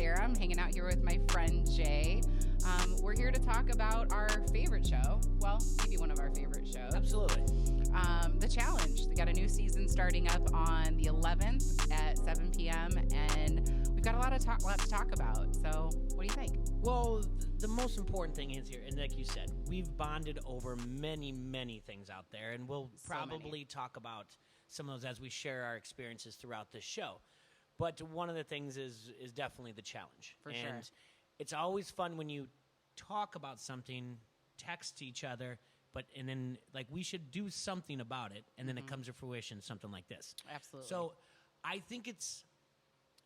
Sarah. I'm hanging out here with my friend Jay. We're here to talk about our favorite show. Well, maybe one of our favorite shows. Absolutely. The Challenge. They got a new season starting up on the 11th at 7 p.m. and we've got a lot to talk about. So, what do you think? Well, the most important thing is here, and like you said, we've bonded over many, many things out there, and we'll probably talk about some of those as we share our experiences throughout this show. But one of the things is definitely the challenge. For sure. And it's always fun when you talk about something, text each other, and then like we should do something about it, and then it comes to fruition, something like this. Absolutely. So I think it's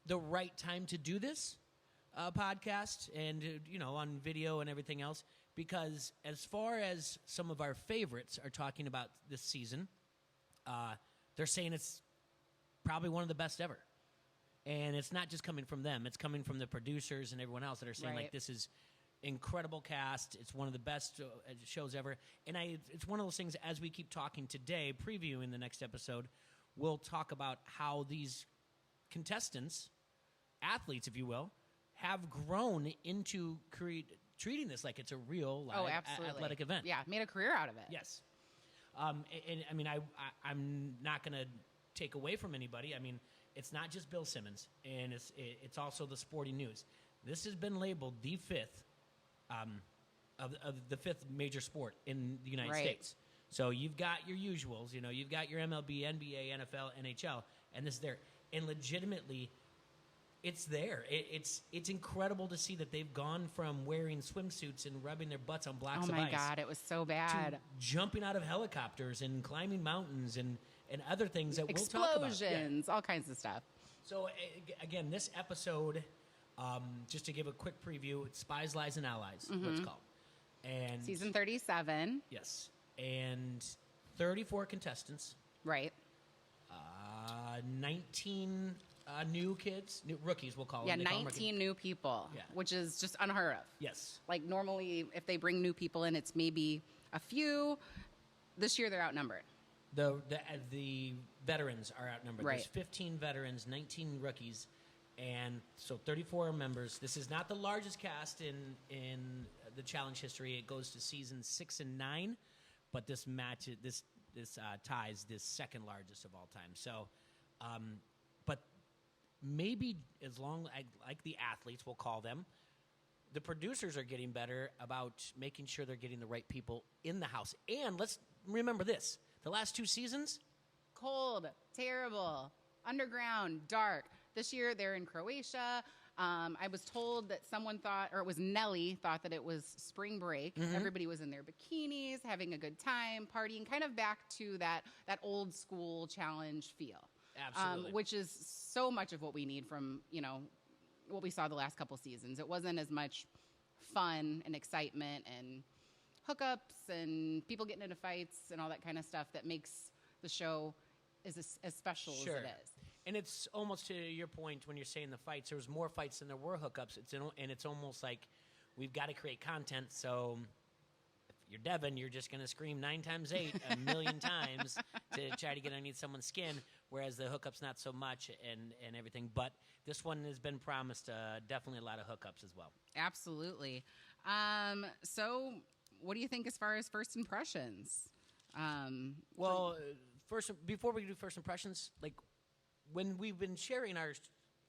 the right time to do this podcast and, on video and everything else, because as far as some of our favorites are talking about this season, they're saying it's probably one of the best ever. And it's not just coming from them. It's coming from the producers and everyone else that are saying, like, this is incredible cast. It's one of the best shows ever. And it's one of those things, as we keep talking today, previewing the next episode, we'll talk about how these contestants, athletes, if you will, have grown into treating this like it's a real live athletic event. Yeah, made a career out of it. Yes. And I mean, I'm not going to take away from anybody. I mean, it's not just Bill Simmons, and it's also the Sporting News. This has been labeled the fifth of the fifth major sport in the United States. So you've got your usuals, you've got your MLB, NBA, NFL, NHL, and this is there. And legitimately, it's there. It's incredible to see that they've gone from wearing swimsuits and rubbing their butts on blocks of ice. Oh my God, it was so bad. To jumping out of helicopters and climbing mountains and other things that we'll talk about. Explosions, all kinds of stuff. So again, this episode, just to give a quick preview, it's Spies, Lies, and Allies, what it's called. And Season 37. Yes. And 34 contestants. Right. 19 new kids, rookies, we'll call them. Yeah, 19 new people, which is just unheard of. Yes. Like normally, if they bring new people in, it's maybe a few. This year, they're outnumbered. The veterans are outnumbered. Right. There's 15 veterans, 19 rookies, and so 34 members. This is not the largest cast in the challenge history. It goes to season 6 and 9, but this ties this second largest of all time. So, but maybe as long like the athletes, we'll call them, the producers are getting better about making sure they're getting the right people in the house. And let's remember this. The last 2 seasons? Cold, terrible, underground, dark. This year, they're in Croatia. I was told that someone thought, or it was Nelly, thought that it was spring break. Everybody was in their bikinis, having a good time, partying, kind of back to that old school challenge feel. Absolutely. Which is so much of what we need from, what we saw the last couple seasons. It wasn't as much fun and excitement and hookups and people getting into fights and all that kind of stuff that makes the show as special as it is. And it's almost to your point when you're saying the fights. There was more fights than there were hookups. It's almost like we've got to create content. So if you're Devin, you're just going to scream 9 times 8 a million times to try to get underneath someone's skin, whereas the hookups not so much and everything. But this one has been promised definitely a lot of hookups as well. Absolutely. So what do you think as far as first impressions? First, before we do first impressions, like when we've been sharing our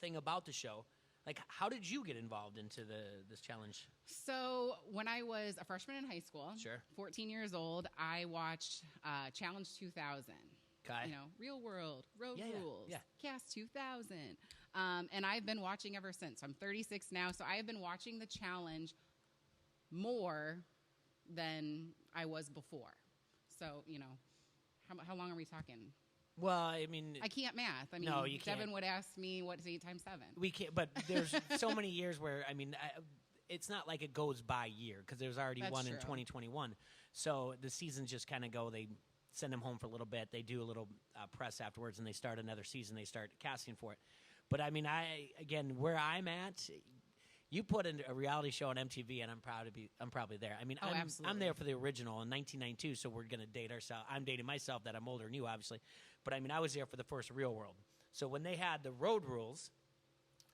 thing about the show, like how did you get involved into this challenge? So when I was a freshman in high school, 14 years old, I watched Challenge 2000. Okay. Real world, road rules, Cast 2000. And I've been watching ever since. I'm 36 now, so I have been watching the challenge more than I was before. So, how long are we talking? Well, I mean... I can't math. I mean, no, you can't. Devin would ask me, what is 8 times 7? We can't, but there's so many years where, it's not like it goes by year, because there's already one in 2021. So the seasons just kind of go, they send them home for a little bit, they do a little press afterwards, and they start another season, they start casting for it. But, again, where I'm at... You put in a reality show on MTV, and I'm probably there. I mean, I'm there for the original in 1992, so we're going to date ourselves. I'm dating myself that I'm older than you, obviously. But, I was there for the first Real World. So when they had the road rules,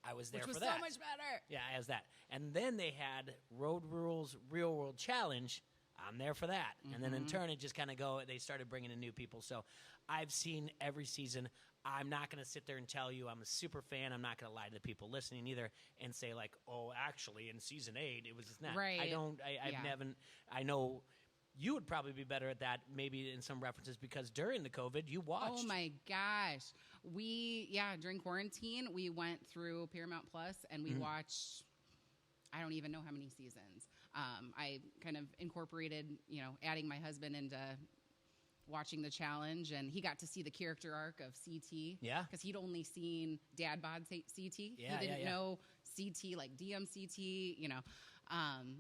I was there which was for that. so much better. Yeah, as that. And then they had Road Rules Real World Challenge. I'm there for that. And then in turn, it just kind of they started bringing in new people. So I've seen every season. I'm not going to sit there and tell you I'm a super fan. I'm not going to lie to the people listening either and say like, oh, actually in season 8, it was just not. Right. I've never, I know you would probably be better at that maybe in some references because during the COVID, you watched. Oh my gosh. During quarantine, we went through Paramount Plus and we watched, I don't even know how many seasons. I kind of incorporated, adding my husband into watching the challenge, and he got to see the character arc of CT. Yeah. Because he'd only seen Dad Bod CT. Yeah, he didn't know CT, like DMCT,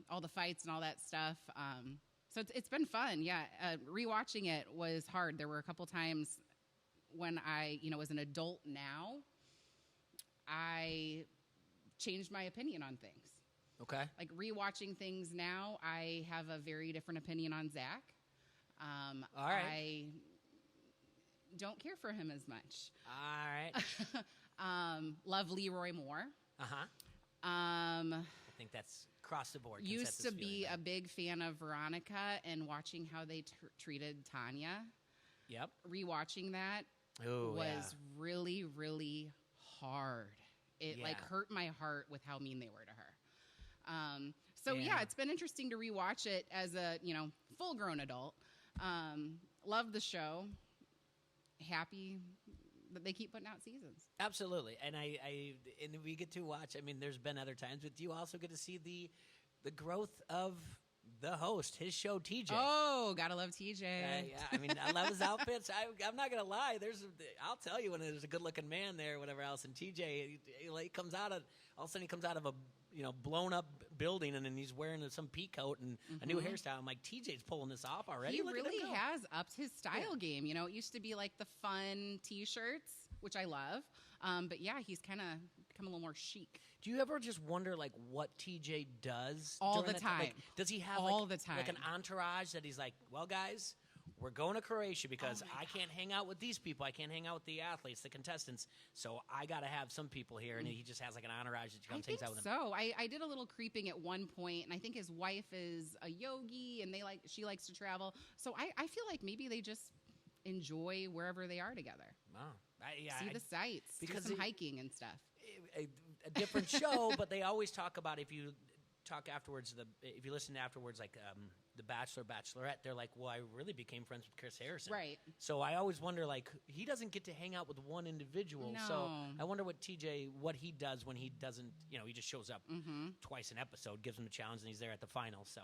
all the fights and all that stuff. So it's been fun. Yeah. Rewatching it was hard. There were a couple times when I, as an adult now, I changed my opinion on things. Okay. Like rewatching things now, I have a very different opinion on Zach. All right. I don't care for him as much. All right. Love Leroy more. Uh-huh. I think that's across the board. Used to be a big fan of Veronica and watching how they treated Tanya. Yep. Rewatching that was really, really hard. It hurt my heart with how mean they were to her. It's been interesting to rewatch it as a, full-grown adult. Love the show. Happy that they keep putting out seasons. Absolutely. And and we get to watch, there's been other times, but you also get to see the growth of the host, his show, TJ. Oh, gotta love TJ. I love his outfits. I'm not gonna lie. I'll tell you when there's a good-looking man there, or whatever else. And TJ, he comes out of all of a sudden he comes out of a blown up building, and then he's wearing some pea coat and a new hairstyle. I'm like, TJ's pulling this off already. He really has upped his style game. It used to be like the fun T-shirts, which I love. But yeah, he's kind of become a little more chic. Do you ever just wonder like what TJ does all the time? Like, does he have all the time like an entourage that he's like, well, guys, we're going to Croatia because I can't hang out with these people. I can't hang out with the athletes, the contestants. So I got to have some people here, and he just has like an entourage that comes hangs out with him. So I did a little creeping at one point, and I think his wife is a yogi, and she likes to travel. So I feel like maybe they just enjoy wherever they are together. Wow. See the sights, do some hiking and stuff. A different show, but they always talk about if you talk afterwards, if you listen afterwards, like The Bachelor, Bachelorette, they're like, well, I really became friends with Chris Harrison. Right. So I always wonder, like, he doesn't get to hang out with one individual. No. So I wonder what he does when he doesn't, he just shows up twice an episode, gives him a challenge, and he's there at the final. So.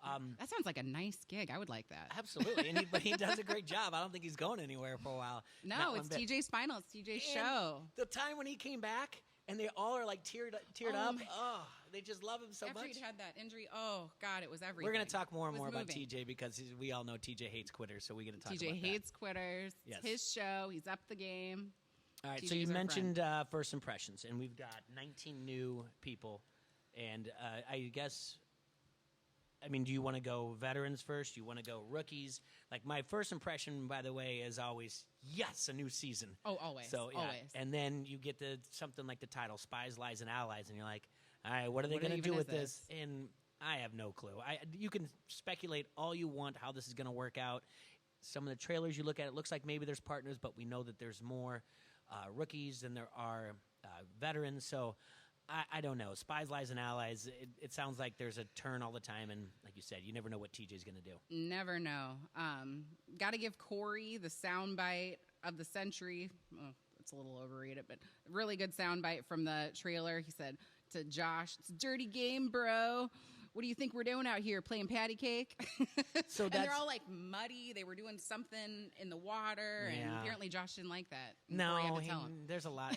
That sounds like a nice gig. I would like that. Absolutely. But he does a great job. I don't think he's going anywhere for a while. No, it's TJ's final. It's TJ's show. The time when he came back, and they all are like teared up. Oh, they just love him so much. After he'd had that injury, oh God, it was everything. We're going to talk more and more about TJ because we all know TJ hates quitters, so we get to talk about that. TJ hates quitters. Yes. It's his show. He's up the game. All right, TJ's so you mentioned first impressions, and we've got 19 new people, and I guess. Do you want to go veterans first? Do you want to go rookies? Like, my first impression, by the way, is always, yes, a new season. Oh, always. So, yeah. Always. And then you get something like the title, Spies, Lies, and Allies, and you're like, all right, what are they going to do with this? And I have no clue. You can speculate all you want how this is going to work out. Some of the trailers you look at, it looks like maybe there's partners, but we know that there's more rookies than there are veterans. So I don't know. Spies, Lies, and Allies, it sounds like there's a turn all the time, and like you said, you never know what TJ's going to do. Never know. Got to give Corey the soundbite of the century. Oh, it's a little overrated, but really good soundbite from the trailer. He said to Josh, "It's a dirty game, bro. What do you think we're doing out here, playing patty cake?" So and they're all like muddy. They were doing something in the water, and apparently Josh didn't like that. No, there's a lot.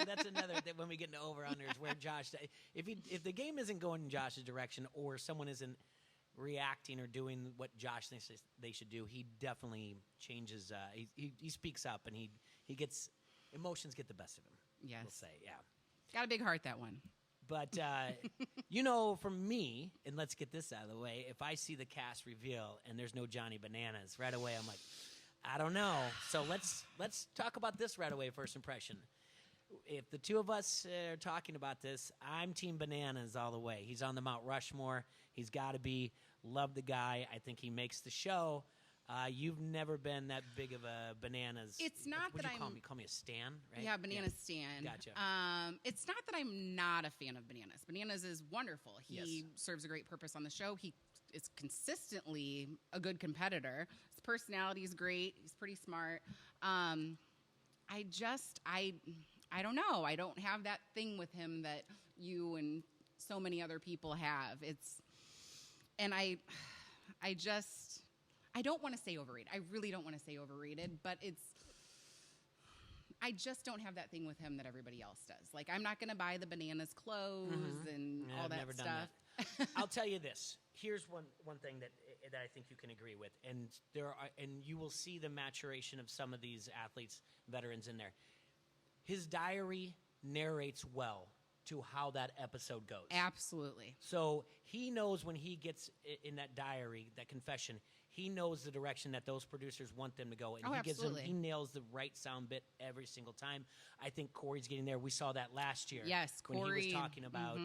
That's another when we get into over-unders where Josh, if the game isn't going in Josh's direction or someone isn't reacting or doing what Josh thinks they should do, he definitely changes. He speaks up, and he gets emotions get the best of him. Yes, we'll say, yeah. Got a big heart, that one. But, for me, and let's get this out of the way, if I see the cast reveal and there's no Johnny Bananas, right away I'm like, I don't know. So let's talk about this right away, first impression. if the two of us are talking about this, I'm Team Bananas all the way. He's on the Mount Rushmore. He's got to be. Love the guy. I think he makes the show. You've never been that big of a Bananas. It's not what that you I'm. call me? Call me a stan, right? Yeah, Banana Stan. Gotcha. It's not that I'm not a fan of Bananas. Bananas is wonderful. He Yes. serves a great purpose on the show. He is consistently a good competitor. His personality is great. He's pretty smart. I don't know. I don't have that thing with him that you and so many other people have. I don't want to say overrated. I really don't want to say overrated, but I just don't have that thing with him that everybody else does. Like, I'm not going to buy the Bananas clothes and Yeah, all I've that never done stuff. that. I'll tell you this. Here's one thing that I think you can agree with, and you will see the maturation of some of these athletes, veterans in there. His diary narrates well to how that episode goes. Absolutely. So he knows when he gets in that diary, that confession, he knows the direction that those producers want them to go, and he nails the right sound bit every single time. I think Corey's getting there. We saw that last year. Yes, Corey. When he was talking about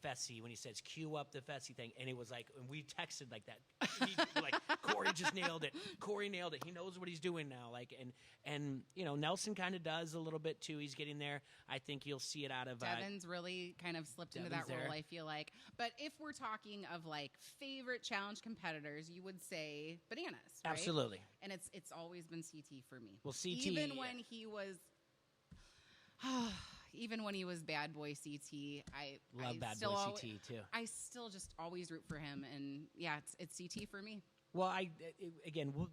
Fessy, when he says cue up the Fessy thing, and it was like, and we texted like that. Like, Corey just nailed it. Corey nailed it. He knows what he's doing now. Like, and Nelson kind of does a little bit too. He's getting there. I think you'll see it out of Devin's really kind of slipped into that role, I feel like. But if we're talking of like favorite challenge competitors, you would say Bananas, right? Absolutely. And it's always been CT for me. Well, CT, even when he was Bad Boy CT, I love Bad Boy CT too. I still just always root for him, and yeah, it's CT for me. Well,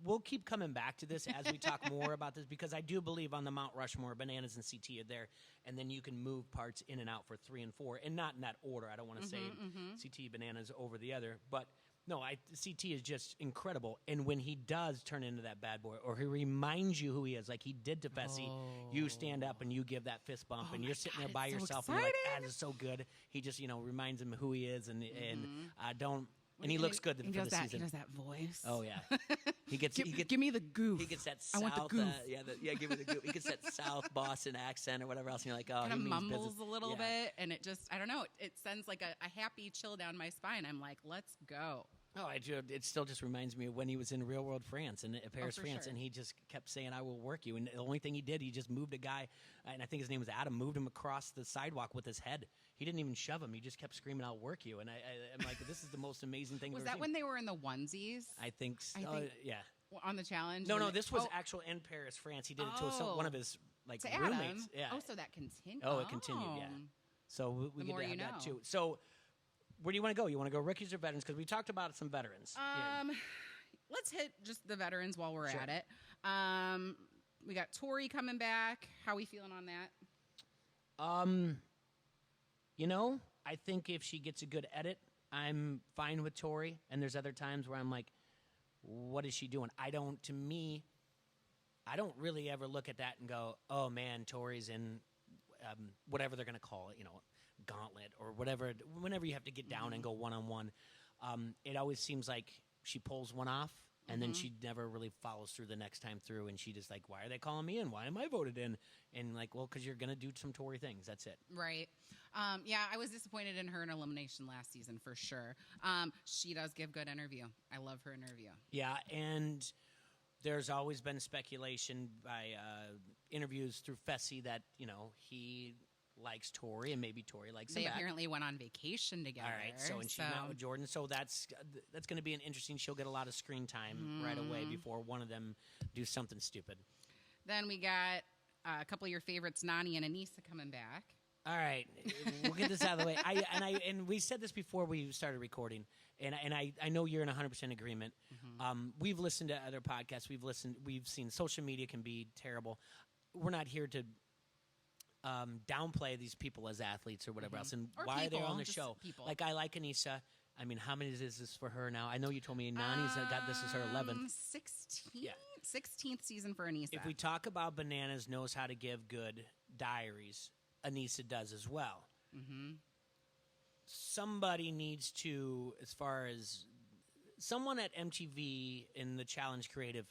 we'll keep coming back to this as we talk more about this, because I do believe on the Mount Rushmore, Bananas and CT are there, and then you can move parts in and out for 3 and 4, and not in that order. I don't want to say CT, Bananas over the other, but no, CT is just incredible. And when he does turn into that bad boy, or he reminds you who he is, like he did to Fessy, you stand up and you give that fist bump, and you're sitting there by yourself, and you're like, "That is so good." He just reminds him who he is, and don't. And he looks good for the season. He does that voice. Oh yeah, he gets. Give me the goof. He gets that. I want the goof. Give me the goof. He gets that South Boston accent or whatever else, and you're like, oh, kind of he means mumbles business. a little bit, and it just, I don't know. It sends like a happy chill down my spine. I'm like, let's go. Oh, it still just reminds me of when he was in Real World France, in Paris, France, sure. and he just kept saying, "I will work you." And the only thing he did, he just moved a guy, and I think his name was Adam, moved him across the sidewalk with his head. He didn't even shove him. He just kept screaming, "I'll work you." And I'm like, this is the most amazing thing Was I've that ever when seen. they were in the onesies? I think so. Yeah. On the challenge? No, this was actual in Paris, France. He did it to one of his to roommates. Adam. Yeah. Oh, so that continued. Oh, it continued, yeah. So we get to have that too. So where do you want to go? You want to go rookies or veterans? Because we talked about some veterans. Let's hit just the veterans while we're Sure. at it. We got Tori coming back. How we feeling on that? I think if she gets a good edit, I'm fine with Tori. And there's other times where I'm like, what is she doing? I don't really ever look at that and go, oh man, Tori's in whatever they're going to call it, gauntlet or whatever. Whenever you have to get down and go one-on-one, it always seems like she pulls one off, and then she never really follows through the next time through, and she just like, why are they calling me in? Why am I voted in? And like, well, because you're going to do some Tory things. That's it. Right. Yeah, I was disappointed in her in elimination last season for sure. She does give good interview. I love her interview. Yeah, and there's always been speculation by interviews through Fessy that, he likes Tori, and maybe Tori likes him They back. apparently went on vacation together. All right, so she's not with Jordan, so that's going to be an interesting. She'll get a lot of screen time right away before one of them do something stupid. Then we got a couple of your favorites, Nani and Anissa, coming back. All right, we'll get this out of the way. And we said this before we started recording, and I know you're in 100% agreement. We've listened to other podcasts. We've seen social media can be terrible. We're not here to downplay these people as athletes or whatever else, and or why people, are they on the just show? people. Like, I like Anissa. I mean, how many is this for her now? I know you told me Nani's got this as her 11th. 16th season for Anissa. If we talk about Bananas knows how to give good diaries, Anissa does as well. Somebody needs to, as far as someone at MTV in the Challenge Creative,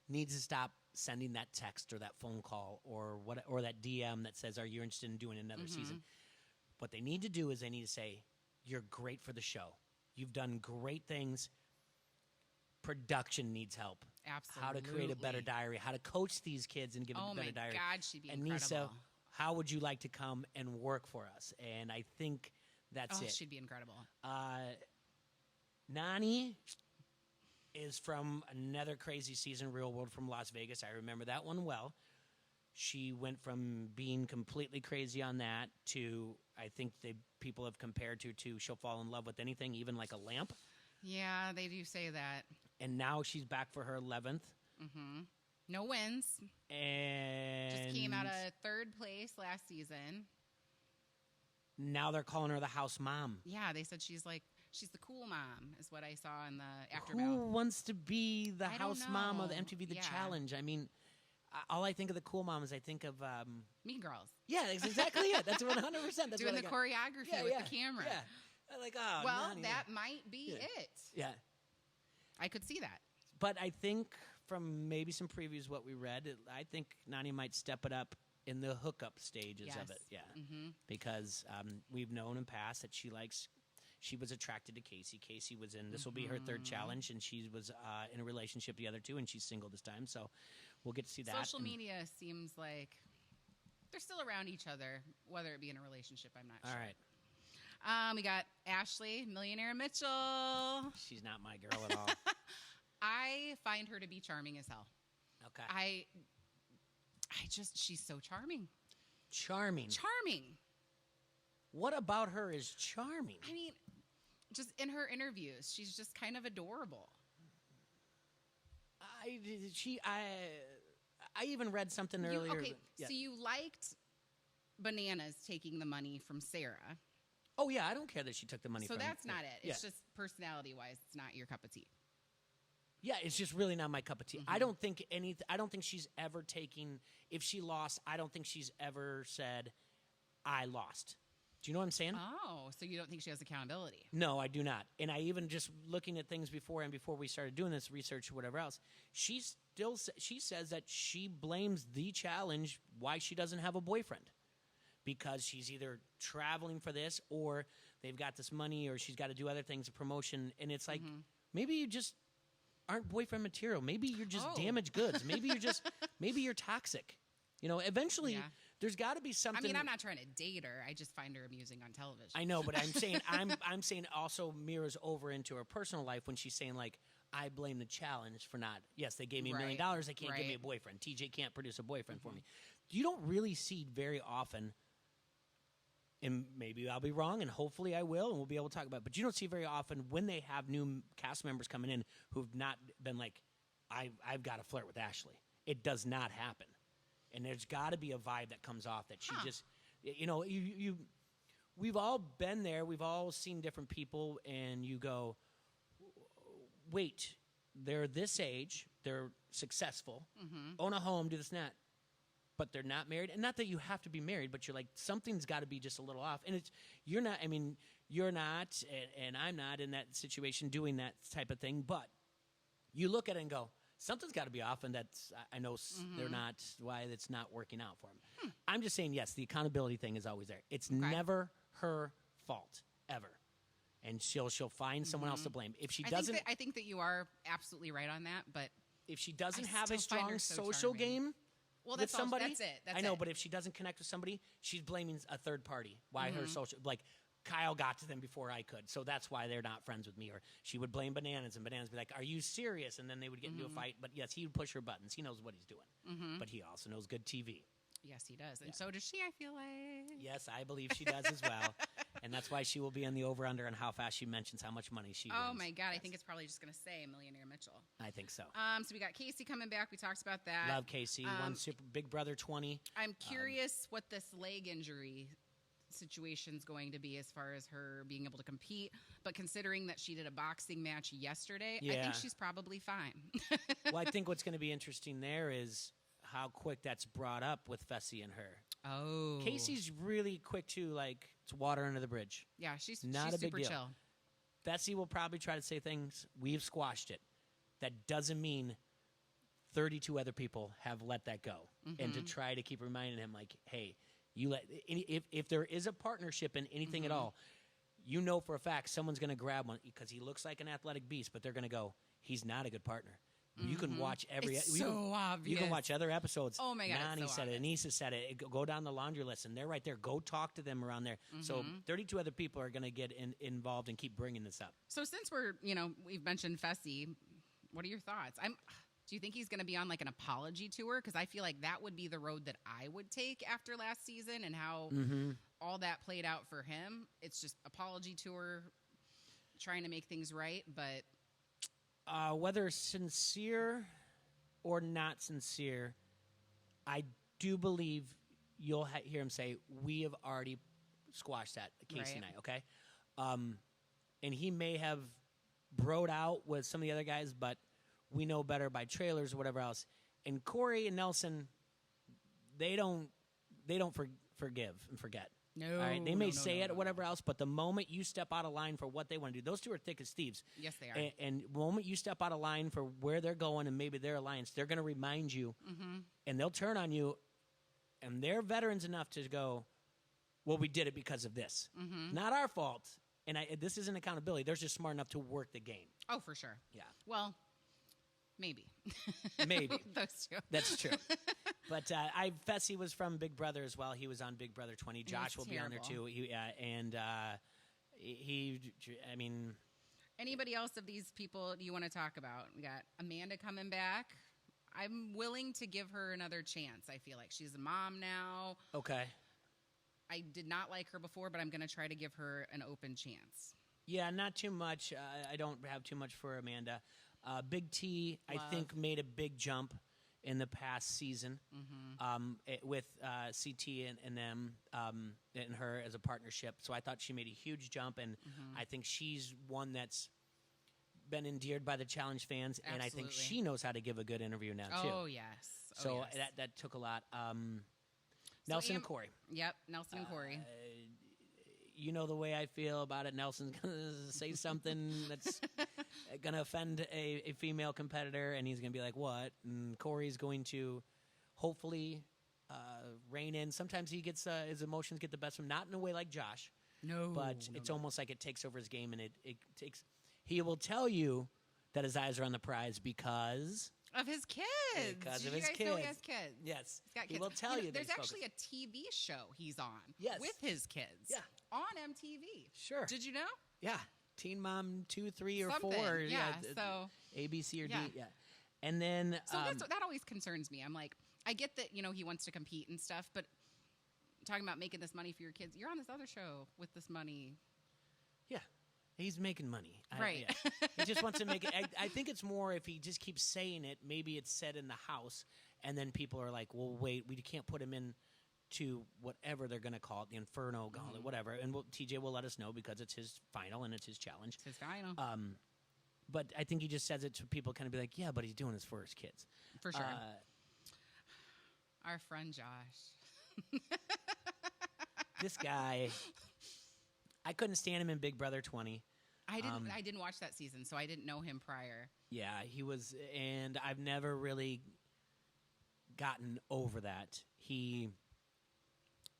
needs to stop sending that text or that phone call or that DM that says, "Are you interested in doing another season?" What they need to do is they need to say, "You're great for the show. You've done great things. Production needs help. Absolutely. How to create a better diary, how to coach these kids and give a better diary. Oh, my God, she'd be and incredible. Nisa, how would you like to come and work for us?" And I think that's it. She'd be incredible. Nani is from another crazy season, Real World from Las Vegas. I remember that one well. She went from being completely crazy on that to, I think people have compared her to she'll fall in love with anything, even like a lamp. Yeah, they do say that. And now she's back for her 11th. No wins. And Just came out of third place last season. Now they're calling her the house mom. Yeah, they said she's the cool mom, is what I saw in the aftermath. Who wants to be the house mom of the know. MTV The Yeah. Challenge? I mean, all I think of the cool mom is I think of... Mean Girls. Yeah, that's exactly it. That's 100%. That's Doing what the I got. choreography with the camera. Yeah. I'm like, oh, Well, Nani, that might be it. Yeah. I could see that. But I think from maybe some previews, what we read, I think Nani might step it up in the hookup stages of it. Yeah. Because we've known in past that she was attracted to Casey. Casey was in, this will be her third challenge, and she was in a relationship the other two, and she's single this time. So we'll get to see that. Social media seems like they're still around each other, whether it be in a relationship, I'm not sure. All right. We got Ashley, Millionaire Mitchell. She's not my girl at all. I find her to be charming as hell. Okay. She's so charming. Charming. Charming. What about her is charming? I mean, just in her interviews, she's just kind of adorable. I even read something earlier. Okay, so you liked Bananas taking the money from Sarah. Oh, yeah, I don't care that she took the money So from that's not it. It's yeah. just personality-wise, it's not your cup of tea. Yeah, it's just really not my cup of tea. I don't think she's ever taken, if she lost, I don't think she's ever said, I lost. Do you know what I'm saying? Oh, so you don't think she has accountability? No, I do not. And I even just looking at things before we started doing this research or whatever else, she says that she blames the challenge why she doesn't have a boyfriend. Because she's either traveling for this or they've got this money or she's got to do other things, a promotion. And it's like, maybe you just aren't boyfriend material. Maybe you're just damaged goods. Maybe you're toxic. You know, eventually there's got to be something. I mean, I'm not trying to date her. I just find her amusing on television. I know, but I'm saying also mirrors over into her personal life when she's saying like, I blame the challenge for not. Yes, they gave me $1 million. They can't give me a boyfriend. TJ can't produce a boyfriend for me. You don't really see very often. And maybe I'll be wrong, and hopefully I will, and we'll be able to talk about it. But you don't see very often when they have new cast members coming in who've not been like, I've got to flirt with Ashley. It does not happen. And there's got to be a vibe that comes off that she just, you know, we've all been there. We've all seen different people, and you go, wait, they're this age, they're successful, own a home, do this and that. But they're not married, and not that you have to be married, but you're like, something's got to be just a little off. And you're not, and I'm not in that situation doing that type of thing, but you look at it and go, something's got to be off, and I know they're not, why it's not working out for them. I'm just saying, yes, the accountability thing is always there. It's never her fault, ever. And she'll find someone else to blame. If she doesn't... I think that you are absolutely right on that, but... If she doesn't have a strong social game... Well, with somebody, that's it. I know, but if she doesn't connect with somebody, she's blaming a third party. Why her social, like Kyle got to them before I could, so that's why they're not friends with me. Or she would blame Bananas, and Bananas would be like, "Are you serious?" And then they would get into a fight. But yes, he would push her buttons. He knows what he's doing. But he also knows good TV. Yes, he does, and so does she. I feel like. Yes, I believe she does as well, and that's why she will be in the over/under on how fast she mentions how much money she. Oh wins. my God! I think it's probably just going to say Millionaire Mitchell. I think so. So we got Casey coming back. We talked about that. Love Casey. Won Super Big Brother 20. I'm curious what this leg injury situation's going to be as far as her being able to compete. But considering that she did a boxing match yesterday, I think she's probably fine. Well, I think what's going to be interesting there is how quick that's brought up with Fessy and her. Oh. Casey's really quick too, like it's water under the bridge. Yeah, she's not she's a big super deal. chill. Fessy will probably try to say things. We've squashed it. That doesn't mean 32 other people have let that go, and to try to keep reminding him, like, hey, if there is a partnership in anything at all, you know for a fact someone's going to grab one because he looks like an athletic beast, but they're going to go, he's not a good partner. You can watch It's so obvious. You can watch other episodes. Oh my God, Nani so said it. Anissa said it. Go down the laundry list, and they're right there. Go talk to them around there. So 32 other people are going to get involved and keep bringing this up. So since we've mentioned Fessy, what are your thoughts? Do you think he's going to be on like an apology tour? Because I feel like that would be the road that I would take after last season and how all that played out for him. It's just apology tour, trying to make things right, but. Whether sincere or not sincere, I do believe you'll hear him say, we have already squashed that, Casey and I, okay? And he may have broed out with some of the other guys, but we know better by trailers or whatever else. And Corey and Nelson, they don't forgive and forget. No. All right? They may say it or whatever else, but the moment you step out of line for what they want to do, those two are thick as thieves. Yes, they are. And the moment you step out of line for where they're going and maybe their alliance, they're going to remind you, and they'll turn on you, and they're veterans enough to go, well, we did it because of this. Not our fault. And this isn't accountability. They're just smart enough to work the game. Oh, for sure. Yeah. Well, maybe. Maybe. Those two. That's true. But Fessy was from Big Brother as well. He was on Big Brother 20. Josh will be on there too. I mean. Anybody else of these people do you want to talk about? We got Amanda coming back. I'm willing to give her another chance. I feel like she's a mom now. Okay. I did not like her before, but I'm going to try to give her an open chance. Yeah, not too much. I don't have too much for Amanda. Big T, I think, made a big jump in the past season with CT and them and her as a partnership. So I thought she made a huge jump, and I think she's one that's been endeared by the Challenge fans, and I think she knows how to give a good interview now, too. Oh, yes. So that took a lot. Nelson and Corey. Yep, Nelson and Corey. You know the way I feel about it. Nelson's going to say something that's going to offend a female competitor, and he's going to be like, what? And Corey's going to hopefully rein in. Sometimes he gets his emotions get the best of him, not in a way like Josh. But it's almost like it takes over his game, and it takes. He will tell you that his eyes are on the prize because of his kids. Because of his kids. Know he has kids. Yes. He's got kids. He will tell you that there's actually a TV show he's on with his kids. Yeah. On MTV. Sure. Did you know? Yeah. Teen Mom 2, 3, or Something. 4. Yeah. So A, B, C, or D. Yeah. And then so that always concerns me. I'm like, I get that he wants to compete and stuff, but talking about making this money for your kids, you're on this other show with this money. Yeah. He's making money. Right. He just wants to make it. I think it's more if he just keeps saying it, maybe it's said in the house, and then people are like, well, wait, we can't put him in to whatever they're going to call it, the Inferno Gauntlet, whatever. And TJ will let us know because it's his final and it's his challenge. It's his final. But I think he just says it to people kind of be like, yeah, but he's doing this for his kids. For sure. Our friend Josh. This guy... I couldn't stand him in Big Brother 20. I didn't watch that season, so I didn't know him prior. Yeah, he was, and I've never really gotten over that. He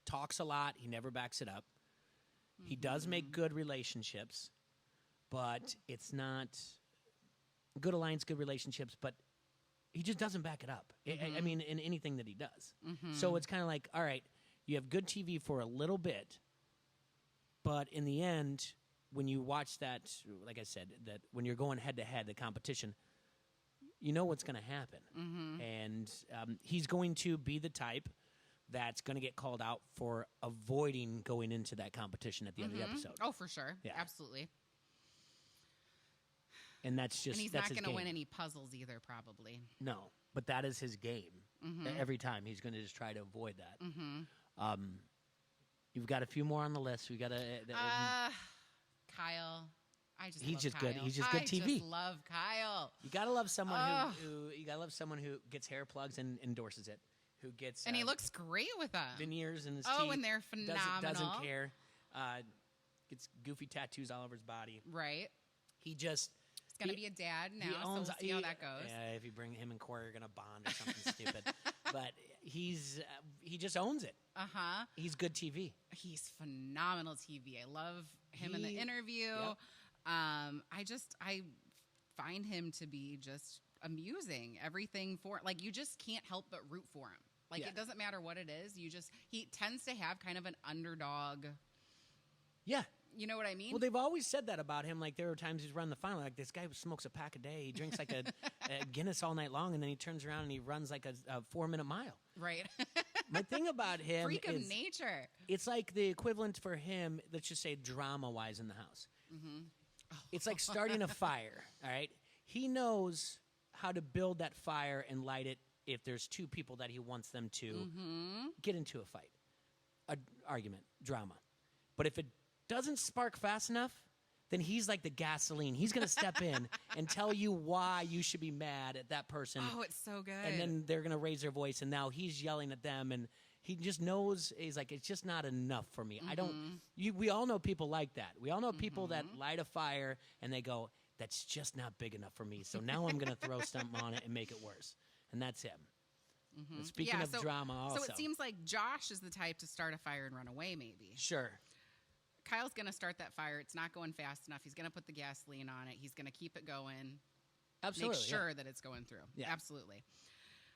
talks a lot. He never backs it up. He does make good relationships, but it's not good alliance, good relationships, but he just doesn't back it up. I mean, in anything that he does. So it's kind of like, all right, you have good TV for a little bit, but in the end, when you watch that, like I said, that when you're going head-to-head, the competition, you know what's going to happen. And he's going to be the type that's going to get called out for avoiding going into that competition at the end of the episode. Oh, for sure. Yeah. Absolutely. And that's just and he's not going to win any puzzles either, probably. No, but that is his game. Every time he's going to just try to avoid that. You've got a few more on the list. We got to. Kyle. He's just Kyle. good. He's just good TV. I just love Kyle. You gotta love someone who gets hair plugs and endorses it. Who gets and he looks great with them. Veneers in his teeth. Oh, and they're phenomenal. Doesn't care. Gets goofy tattoos all over his body. Right. He just He's going to be a dad now, so we'll see how that goes. Yeah, if you bring him and Corey are going to bond or something stupid. But he just owns it. Uh-huh. He's good TV. He's phenomenal TV. I love him in the interview. Yep. I find him to be just amusing. Everything you just can't help but root for him. It doesn't matter what it is. He tends to have kind of an underdog. Yeah. You know what I mean? Well, they've always said that about him. Like, there are times he's run the final. Like, this guy smokes a pack a day. He drinks like a Guinness all night long, and then he turns around and he runs like a 4-minute mile. Right. My thing about him Freak of nature. It's like the equivalent for him, let's just say drama-wise in the house. Mm-hmm. It's like starting a fire, all right? He knows how to build that fire and light it if there's two people that he wants them to get into a fight, an argument, drama. But if it doesn't spark fast enough, then he's like the gasoline. He's going to step in and tell you why you should be mad at that person. Oh, it's so good. And then they're going to raise their voice, and now he's yelling at them, and he just knows, he's like, it's just not enough for me. We all know people like that. We all know people that light a fire, and they go, that's just not big enough for me, so now I'm going to throw something on it and make it worse. And that's him. Mm-hmm. Speaking of drama also. So it seems like Josh is the type to start a fire and run away, maybe. Sure. Kyle's going to start that fire. It's not going fast enough. He's going to put the gasoline on it. He's going to keep it going. Absolutely. Make sure that it's going through. Yeah. Absolutely.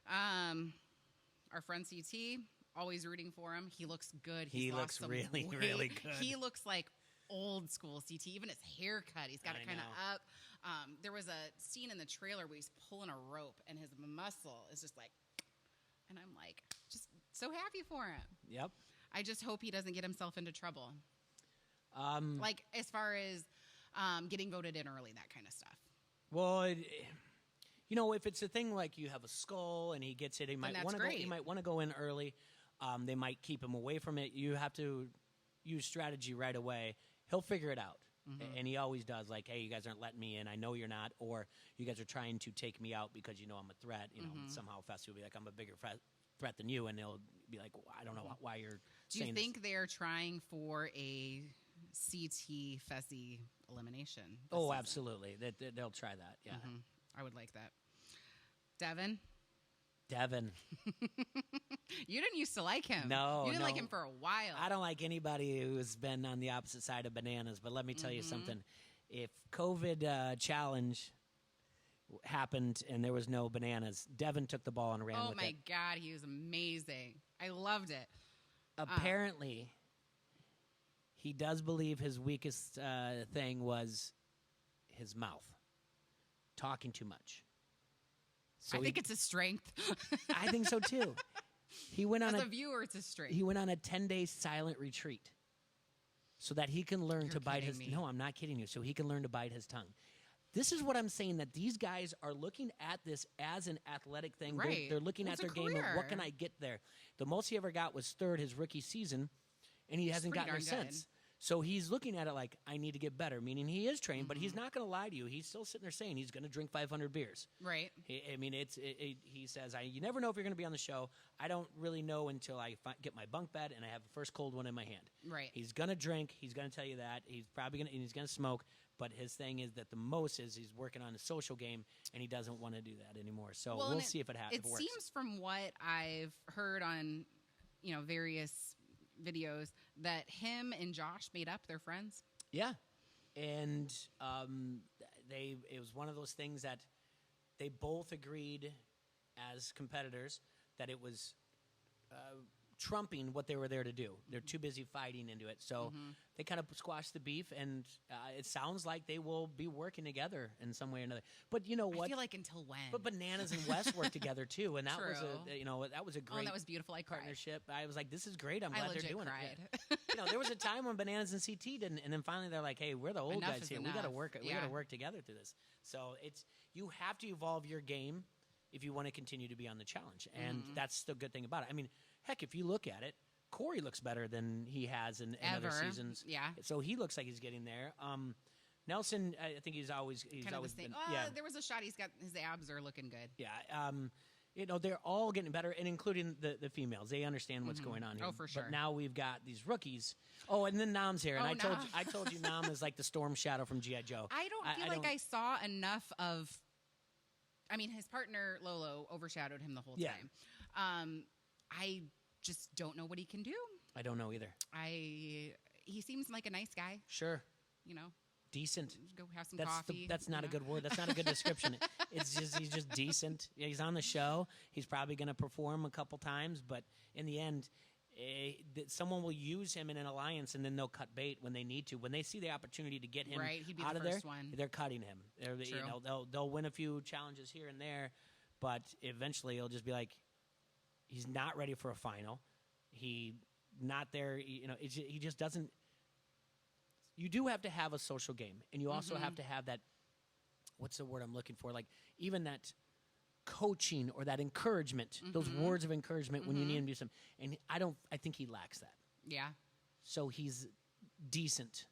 Our friend CT, always rooting for him. He looks good. He looks really, really good. He looks like old school CT. Even his haircut, he's got it kind of up. There was a scene in the trailer where he's pulling a rope, and his muscle is just like, and I'm like, just so happy for him. Yep. I just hope he doesn't get himself into trouble. Like as far as getting voted in early, that kind of stuff. Well, if it's a thing like you have a skull and he gets it, he might want to go. He might want to go in early. They might keep him away from it. You have to use strategy right away. He'll figure it out, and he always does. Like, hey, you guys aren't letting me in. I know you're not, or you guys are trying to take me out because you know I'm a threat. Somehow Fessy will be like, I'm a bigger threat than you, and they'll be like, well, I don't know why you're. Do you think they're trying for a CT Fessy elimination? Oh, season? Absolutely. They'll try that. Yeah, I would like that. Devin. You didn't used to like him. No, you didn't like him for a while. I don't like anybody who's been on the opposite side of bananas. But let me tell you something: if COVID challenge happened and there was no bananas, Devin took the ball and ran with it. Oh my God, he was amazing! I loved it. Apparently, he does believe his weakest thing was his mouth, talking too much. So I think it's a strength. I think so too. He went on as a viewer, it's a strength. He went on a 10-day silent retreat so that he can learn to bite his. No, I'm not kidding you. So he can learn to bite his tongue. This is what I'm saying, that these guys are looking at this as an athletic thing. Right. They're looking at their game of what can I get there. The most he ever got was third his rookie season, and he hasn't gotten there since. So he's looking at it like, I need to get better, meaning he is trained, but he's not going to lie to you. He's still sitting there saying he's going to drink 500 beers. Right. He says, you never know if you're going to be on the show. I don't really know until I get my bunk bed and I have the first cold one in my hand. Right. He's going to drink. He's going to tell you that. He's probably going to, and he's going to smoke. But his thing is that the most is he's working on a social game, and he doesn't want to do that anymore. So we'll see if it happens. It seems from what I've heard on, various videos that him and Josh made up. They're friends. Yeah, and it was one of those things that they both agreed as competitors that it was trumping what they were there to do. They're too busy fighting into it. So they kind of squashed the beef, and it sounds like they will be working together in some way or another. But you know what? I feel like until when? But Bananas and Wes worked together too, and that was that was a great that was beautiful. I cried. Partnership. I was like, this is great. I'm glad they're doing cried. it. Yeah. There was a time when Bananas and CT didn't, and then finally they're like, hey, we're the old guys here. We got to work. We got to work together through this. So you have to evolve your game if you want to continue to be on the challenge, and that's the good thing about it. I mean, heck, if you look at it, Corey looks better than he has in other seasons. Yeah. So he looks like he's getting there. Nelson, I think he's always kind of been. there was a shot. He's got his abs are looking good. Yeah. they're all getting better, and including the females. They understand what's going on here. Oh, for sure. But now we've got these rookies. Oh, and then Nam's here, and I told you Nam is like the Storm Shadow from G.I. Joe. I don't feel like I saw enough of. I mean, his partner Lolo overshadowed him the whole time. I just don't know what he can do. I don't know either. He seems like a nice guy. Sure. Decent. Go have some coffee. That's not a good word. That's not a good description. It's just he's just decent. Yeah, he's on the show. He's probably going to perform a couple times, but in the end, someone will use him in an alliance, and then they'll cut bait when they need to. When they see the opportunity to get him He'd be out the of there, first one. they're cutting him. True. They'll win a few challenges here and there, but eventually it'll just be like he's not ready for a final. He not there. He just doesn't. You do have to have a social game, and you also have to have that. What's the word I'm looking for? Like even that coaching or that encouragement, those words of encouragement when you need him to do something. And I think he lacks that. Yeah. So he's decent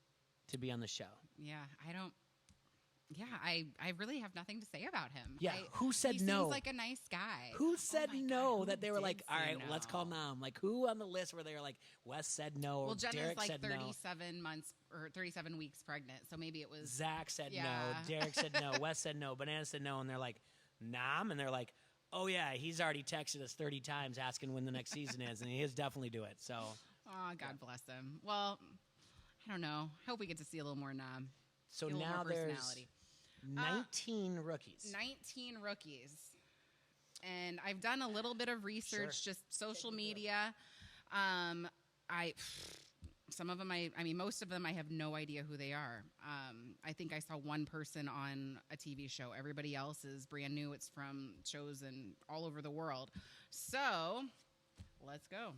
to be on the show. Yeah, I really have nothing to say about him. Yeah, who said he no? He seems like a nice guy. Who said no? God, that they were like, all right, no? Let's call Nam. Like, who on the list where they were like, Wes said no, or well, Jenna's Derek like said 37 months or 37 weeks pregnant, so maybe it was. Zach said no, Derek said no, Wes said no, Banana said no, and they're like, Nam, and they're like, oh yeah, he's already texted us 30 times asking when the next season is, and he'll definitely do it. So, God bless him. Well, I don't know. I hope we get to see a little more Nam. So now there's 19 rookies. 19 rookies. And I've done a little bit of research, just social media. Some of them, most of them, I have no idea who they are. I think I saw one person on a TV show. Everybody else is brand new. It's from shows all over the world. So, let's go.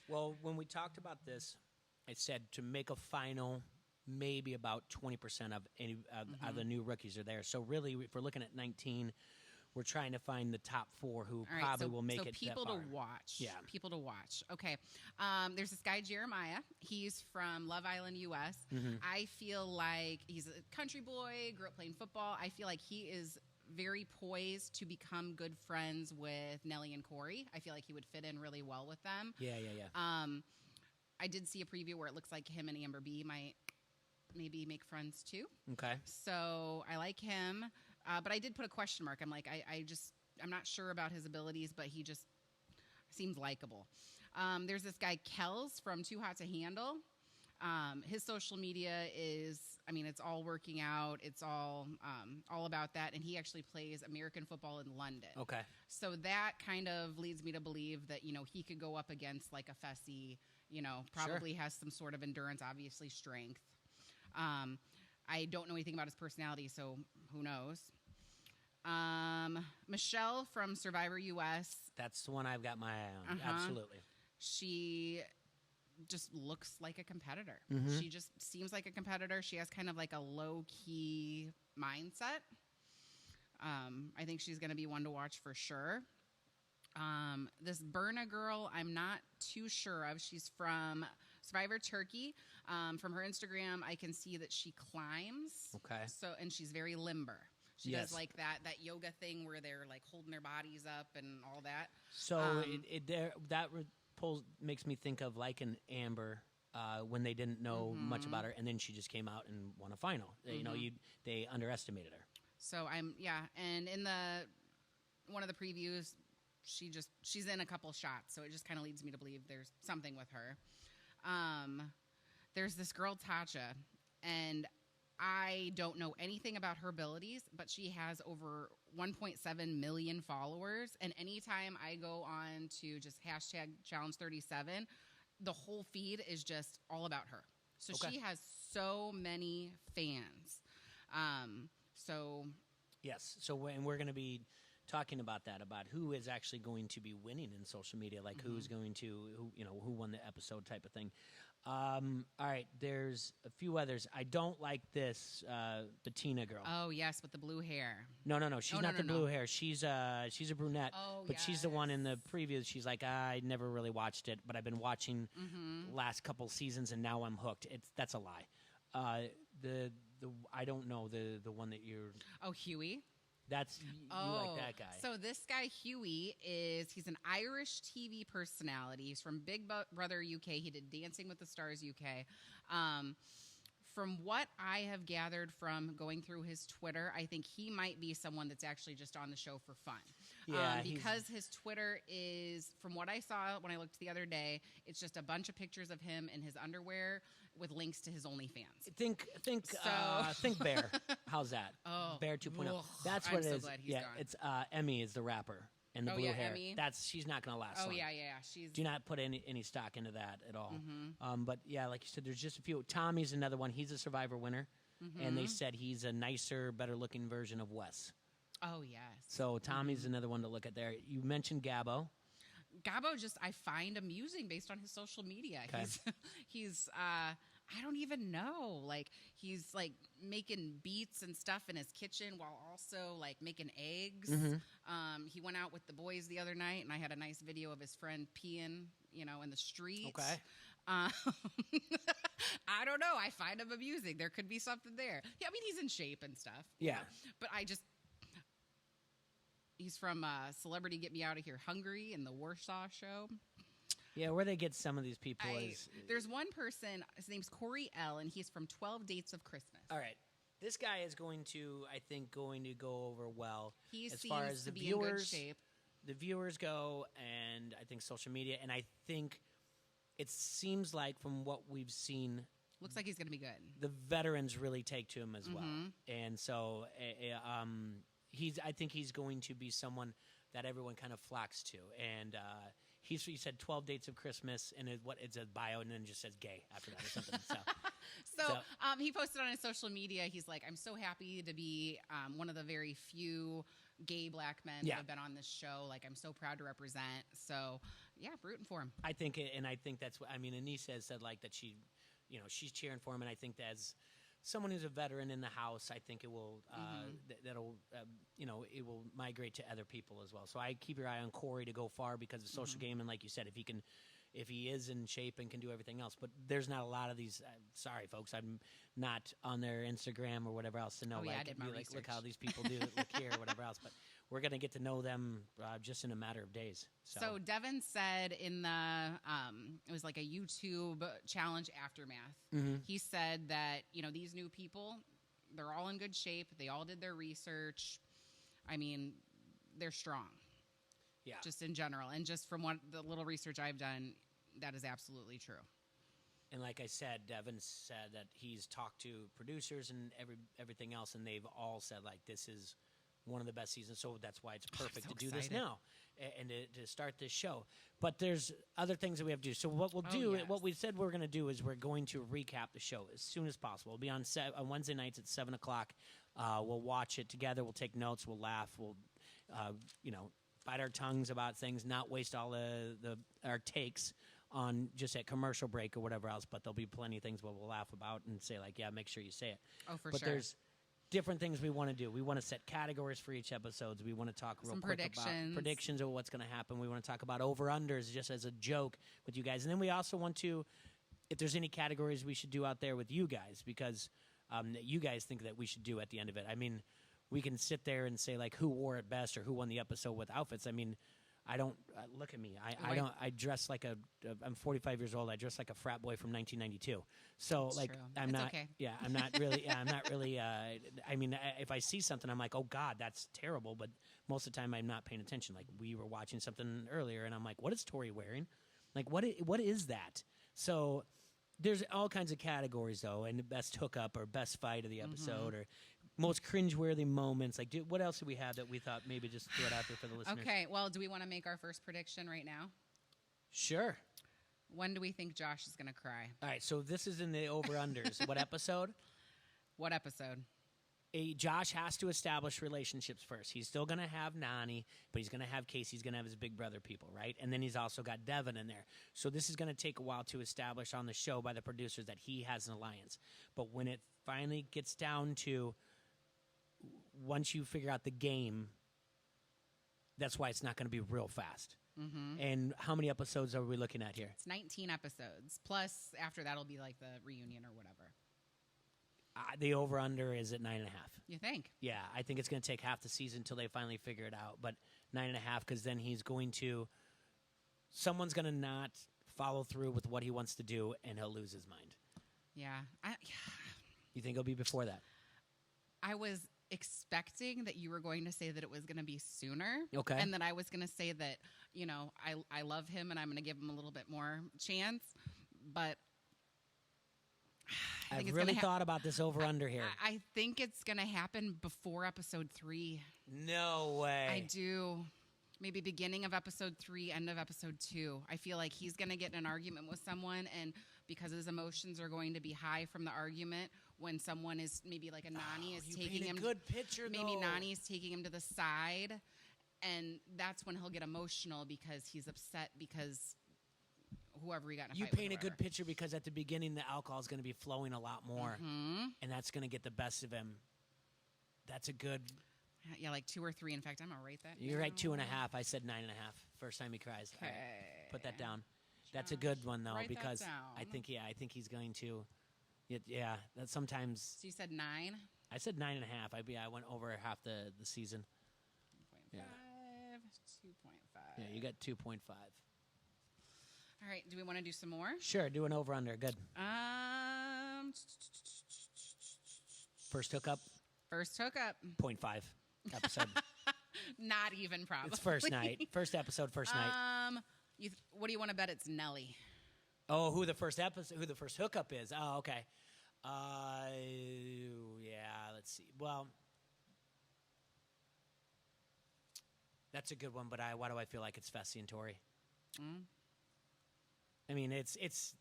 Well, when we talked about this, I said to make a final, maybe about 20% of any of the new rookies are there. So really, if we're looking at 19, we're trying to find the top 4 who probably will make it people that far. to watch. Yeah. People to watch. Okay. There's this guy, Jeremiah. He's from Love Island, U.S. I feel like he's a country boy, grew up playing football. I feel like he is very poised to become good friends with Nelly and Corey. I feel like he would fit in really well with them. Yeah. I did see a preview where it looks like him and Amber B might maybe make friends too. Okay. So I like him. But I did put a question mark. I'm like, I'm not sure about his abilities, but he just seems likable. There's this guy, Kels, from Too Hot to Handle. His social media is, it's all working out. It's all about that. And he actually plays American football in London. Okay. So that kind of leads me to believe that, he could go up against like a Fessy, probably has some sort of endurance, obviously strength. I don't know anything about his personality, so who knows? Michelle from Survivor US. That's the one I've got my eye on. Absolutely. She just looks like a competitor. She just seems like a competitor. She has kind of like a low-key mindset. I think she's going to be one to watch for sure. This Berna girl, I'm not too sure of. She's from Survivor Turkey. From her Instagram, I can see that she climbs. Okay. And she's very limber. She does like that yoga thing where they're like holding their bodies up and all that. So makes me think of like an Amber when they didn't know much about her, and then she just came out and won a final. They underestimated her. So and in one of the previews, she's in a couple shots, so it just kind of leads me to believe there's something with her. There's this girl, Tasha, and I don't know anything about her abilities, but she has over 1.7 million followers. And anytime I go on to just hashtag Challenge 37, the whole feed is just all about her. So she has so many fans. Yes. So and we're going to be talking about that, about who is actually going to be winning in social media, like who's going to, who won the episode type of thing. All right, there's a few others. I don't like this Bettina girl. Oh, yes, with the blue hair. No. She's not the blue hair. She's a brunette. Oh, but she's the one in the previews. She's like, I never really watched it, but I've been watching last couple seasons, and now I'm hooked. That's a lie. I don't know the one that you're. Oh, Huey. That's you like that guy. So this guy, Huey, he's an Irish TV personality. He's from Big Brother UK. He did Dancing with the Stars UK. From what I have gathered from going through his Twitter, I think he might be someone that's actually just on the show for fun. Yeah, because his Twitter is, from what I saw when I looked the other day, it's just a bunch of pictures of him in his underwear with links to his OnlyFans. Think Bear. How's that? Oh, Bear 2.0. ugh, That's I'm what it so is. glad he's yeah, gone. it's Emmy is the rapper and the blue hair. Emmy. She's not going to last. Oh long. yeah. She's. Do not put any stock into that at all. Mm-hmm. But yeah, like you said, there's just a few. Tommy's another one. He's a Survivor winner, and they said he's a nicer, better looking version of Wes. Oh yes. So Tommy's another one to look at there. You mentioned Gabbo. Gabbo I find amusing based on his social media. Okay. He's I don't even know. Like he's like making beats and stuff in his kitchen while also like making eggs. He went out with the boys the other night, and I had a nice video of his friend peeing, in the street. Okay. I don't know. I find him amusing. There could be something there. Yeah, I mean he's in shape and stuff. Yeah. But he's from Celebrity Get Me Out of Here Hungry in the Warsaw show. Yeah, where they get some of these people is... There's one person, his name's Corey L., and he's from 12 Dates of Christmas. All right. This guy is going to go over well. He as seems far as to the be viewers, in good shape. The viewers go, and I think social media, and I think it seems like from what we've seen... Looks like he's going to be good. The veterans really take to him as well. And so I think he's going to be someone that everyone kind of flocks to. And... he said 12 Dates of Christmas, and it's a bio, and then just says gay after that or something. So he posted on his social media, he's like, I'm so happy to be one of the very few gay black men that have been on this show. Like, I'm so proud to represent. So, yeah, rooting for him. I think that's what, Anissa has said, like, that she's cheering for him, and I think that as someone who's a veteran in the house, I think it will it will migrate to other people as well. So I keep your eye on Corey to go far because of social game, and like you said, if he is in shape and can do everything else. But there's not a lot of these. Sorry, folks, I'm not on their Instagram or whatever else to know. I did my research. Look how these people do. Look here, or whatever else. But we're gonna get to know them just in a matter of days. So Devin said in the it was like a YouTube challenge aftermath. He said that these new people, they're all in good shape. They all did their research. I mean, they're strong. Yeah. Just in general, and just from what the little research I've done, that is absolutely true. And like I said, Devin said that he's talked to producers and everything else, and they've all said like this is one of the best seasons. So that's why it's perfect to do this now and to start this show. But there's other things that we have to do. So what we'll do, what we said we're going to do is we're going to recap the show as soon as possible. It'll be on Wednesday nights at 7 o'clock. We'll watch it together. We'll take notes. We'll laugh. We'll, bite our tongues about things, not waste all our takes on just at commercial break or whatever else. But there'll be plenty of things we'll laugh about and say like, yeah, make sure you say it. Oh, for but sure. There's different things we want to do. We want to set categories for each episodes. We want to talk real quick about predictions of what's going to happen. We want to talk about over-unders just as a joke with you guys. And then we also want to, if there's any categories we should do out there with you guys, because that you guys think that we should do at the end of it. I mean, we can sit there and say, like, who wore it best or who won the episode with outfits. I mean, I don't look at me. I dress like I'm 45 years old. I dress like a frat boy from 1992. So That's like true. I'm It's not. okay. Yeah, I'm not really. I'm not really. I mean, if I see something, I'm like, oh God, that's terrible. But most of the time, I'm not paying attention. Like we were watching something earlier, and I'm like, what is Tori wearing? Like what is that? So there's all kinds of categories though, and best hookup or best fight of the episode or most cringeworthy moments. Like, what else do we have that we thought maybe just throw it out there for the listeners? Okay, well, do we want to make our first prediction right now? Sure. When do we think Josh is going to cry? All right, so this is in the over-unders. What episode? What episode? Josh has to establish relationships first. He's still going to have Nani, but he's going to have Casey. He's going to have his big brother people, right? And then he's also got Devin in there. So this is going to take a while to establish on the show by the producers that he has an alliance. But when it finally gets down to once you figure out the game, that's why it's not going to be real fast. And how many episodes are we looking at here? It's 19 episodes. Plus, after that, it'll be like the reunion or whatever. The over-under is at 9.5. You think? Yeah, I think it's going to take half the season until they finally figure it out. But 9.5, because then someone's going to not follow through with what he wants to do, and he'll lose his mind. Yeah. You think it'll be before that? I was expecting that you were going to say that it was going to be sooner. Okay. And that I was going to say that, I love him and I'm going to give him a little bit more chance. But I've really thought about this over-under here. I think it's going to happen before episode 3. No way. I do. Maybe beginning of episode 3, end of episode 2. I feel like he's going to get in an argument with someone, and because his emotions are going to be high from the argument, when someone is maybe like a Nani is taking him. Good picture, maybe Nani is taking him to the side, and that's when he'll get emotional because he's upset because whoever he got in a fight with. You paint a good picture because at the beginning the alcohol is going to be flowing a lot more, and that's going to get the best of him. That's a good. Yeah, like 2 or 3. In fact, I'm gonna rate that. You're right, 2.5. I said 9.5. First time he cries. Okay. Put that down. That's a good one though, write that because down. I think he's going to. Yeah, that sometimes. So you said 9. I said 9.5. I went over half the season. 2.5. Yeah. 2.5. Yeah, you got 2.5. All right. Do we want to do some more? Sure, do an over under. Good. First hookup. First hookup. 0.5 episode. Not even probably. It's first night. First episode. First night. What do you want to bet? It's Nelly. Oh, who the first hookup is? Oh, okay. Yeah. Let's see. Well, that's a good one. But why do I feel like it's Fessy and Tori? I mean, it's.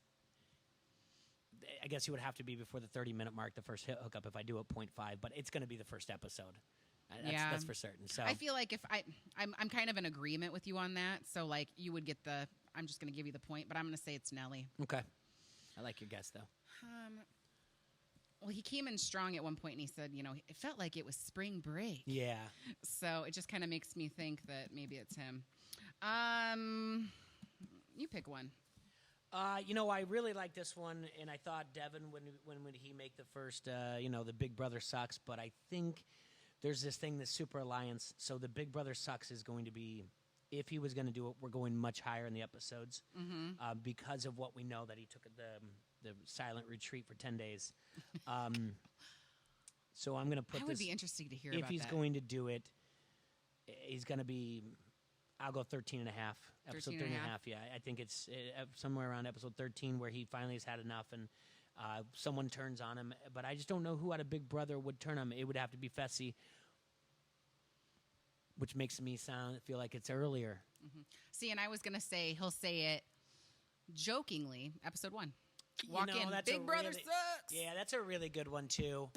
I guess it would have to be before the 30-minute mark, the first hookup, if I do it 0.5. But it's going to be the first episode. That's for certain. So I feel like if I'm kind of in agreement with you on that. So like you would get I'm just going to give you the point, but I'm going to say it's Nelly. Okay. I like your guess though. Well, he came in strong at one point and he said, it felt like it was spring break. Yeah. So it just kind of makes me think that maybe it's him. You pick one. I really like this one, and I thought Devin when would he make the first, the Big Brother sucks, but I think there's this thing, the Super Alliance, so the Big Brother sucks is going to be, if he was going to do it, we're going much higher in the episodes because of what we know that he took the silent retreat for 10 days. So I'm going to put that would be interesting to hear about if he's that. going to do it, he's going to be, I'll go 13.5. Episode 13.5, yeah. I think it's somewhere around episode 13 where he finally has had enough and someone turns on him. But I just don't know who out of Big Brother would turn him. It would have to be Fessy, which makes me feel like it's earlier. See, and I was going to say, he'll say it jokingly, episode 1. Walk in, Big Brother sucks. Yeah, that's a really good one, too.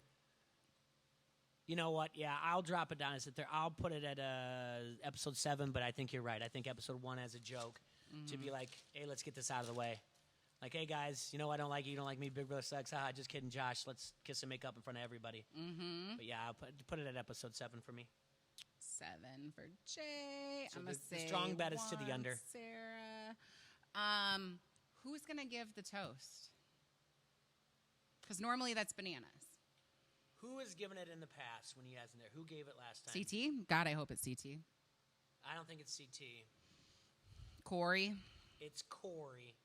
You know what? Yeah, I'll drop it down and sit there. I'll put it at episode 7, but I think you're right. I think episode 1 has a joke to be like, hey, let's get this out of the way. Like, hey, guys, I don't like you. You don't like me. Big Brother sucks. Haha, just kidding, Josh. Let's kiss and make up in front of everybody. But, yeah, I'll put it at episode 7 for me. 7 for Jay. So I'm going to say the strong bet is to the under. Sarah. Who's going to give the toast? Because normally that's Bananas. Who has given it in the past when he hasn't there? Who gave it last time? CT? God, I hope it's CT. I don't think it's CT. Corey? It's Corey.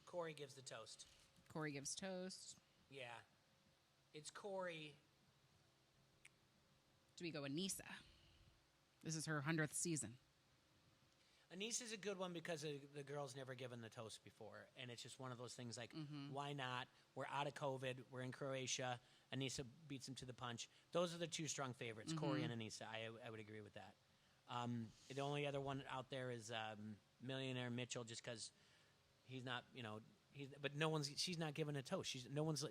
Corey gives the toast. Corey gives toast. Yeah. It's Corey. Do we go Anissa? This is her 100th season. Anissa's a good one because the girl's never given the toast before. And it's just one of those things like, why not? We're out of COVID. We're in Croatia. Anissa beats him to the punch. Those are the two strong favorites, Corey and Anissa. I would agree with that. The only other one out there is Millionaire Mitchell, just because he's not, but she's not given a toast.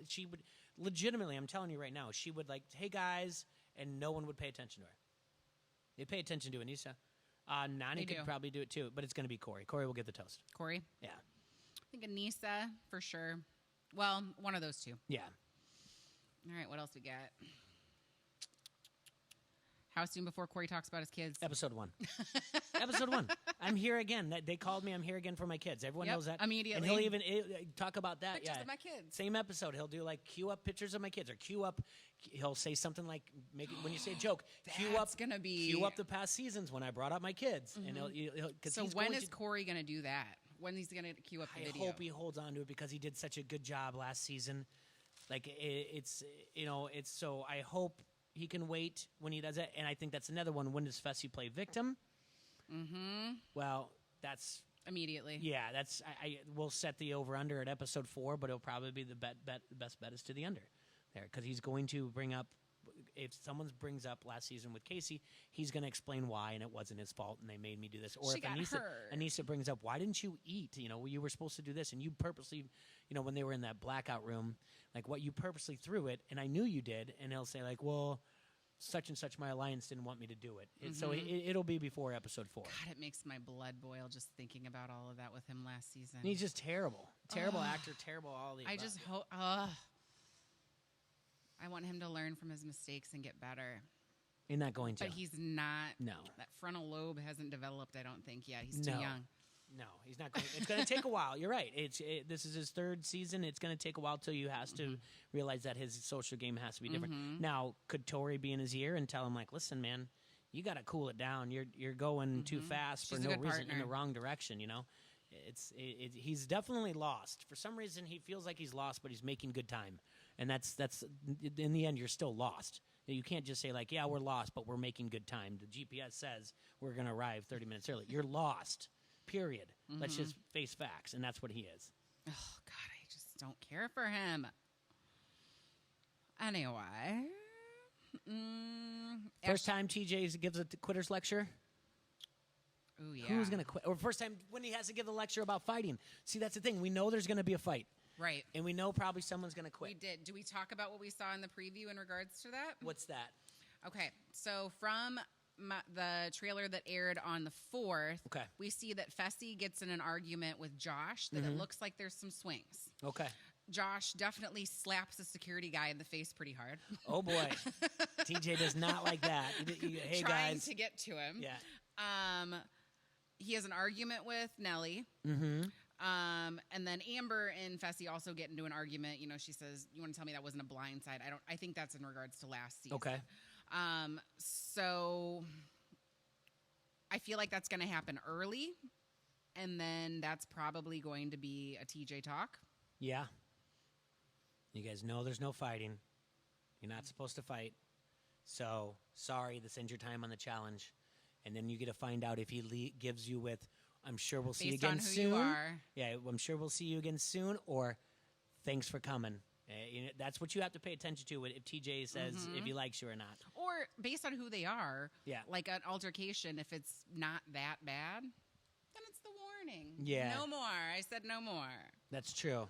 She would legitimately, I'm telling you right now, she would like, hey guys, and no one would pay attention to her. They pay attention to Anissa. Nani could probably do it too, but it's going to be Corey. Corey will get the toast. Corey? Yeah. I think Anissa, for sure. Well, one of those two. Yeah. All right, what else we got? How soon before Corey talks about his kids? Episode 1. Episode 1. I'm here again. They called me. I'm here again for my kids. Everyone knows that. Immediately. And he'll even talk about that. Pictures of my kids. Same episode. He'll do like cue up pictures of my kids or cue up. He'll say something like, when you say a joke, cue up the past seasons when I brought up my kids. And so when is Corey going to do that? When he's going to cue up the video? I hope he holds on to it because he did such a good job last season. Like it's so I hope he can wait when he does it. And I think that's another one. When does Fessy play victim? Mm-hmm. Well, that's immediately. Yeah, that's I will set the over under at episode 4, but it'll probably be the best bet is to the under there because he's going to bring up. If someone brings up last season with Casey, he's going to explain why, and it wasn't his fault, and they made me do this. Or she if Anissa brings up, why didn't you eat? You were supposed to do this, and you purposely, when they were in that blackout room, like what you purposely threw it, and I knew you did, and he'll say like, well, such and such, my alliance didn't want me to do it. Mm-hmm. So it'll be before episode 4. God, it makes my blood boil just thinking about all of that with him last season. And he's just terrible actor, terrible all the. I just hope. I want him to learn from his mistakes and get better. You're not going to. But he's not. No. That frontal lobe hasn't developed, I don't think, yet. He's too young. No, he's not going. It's going to take a while. You're right. This is his 3rd season. It's going to take a while till you has to realize that his social game has to be different. Now, could Tori be in his ear and tell him like, "Listen, man, you got to cool it down. You're going too fast for no reason in the wrong direction." He's definitely lost. For some reason, he feels like he's lost, but he's making good time. And that's in the end, you're still lost. You can't just say like, yeah, we're lost, but we're making good time. The GPS says we're going to arrive 30 minutes early. You're lost, period. Let's just face facts, and that's what he is. Oh, God, I just don't care for him. Anyway. First time TJ gives a quitter's lecture? Oh, yeah. Who's going to quit? Or first time when he has to give the lecture about fighting. See, that's the thing. We know there's going to be a fight. Right. And we know probably someone's going to quit. We did. Do we talk about what we saw in the preview in regards to that? What's that? Okay. So from the trailer that aired on the 4th, we see that Fessy gets in an argument with Josh that it looks like there's some swings. Okay. Josh definitely slaps the security guy in the face pretty hard. Oh, boy. TJ does not like that. Hey, Trying guys. to get to him. Yeah. He has an argument with Nellie. And then Amber and Fessy also get into an argument. She says, "You want to tell me that wasn't a blind side?" I think that's in regards to last season. Okay. So I feel like that's going to happen early, and then that's probably going to be a TJ talk. Yeah. You guys know there's no fighting. You're not supposed to fight. So, sorry, this ends your time on the challenge. And then you get to find out if he gives you with, I'm sure we'll see you again soon. Based on who you are. Yeah, I'm sure we'll see you again soon, or thanks for coming. That's what you have to pay attention to if TJ says if he likes you or not. Or based on who they are. Yeah. Like an altercation, if it's not that bad, then it's the warning. Yeah. No more. I said no more. That's true.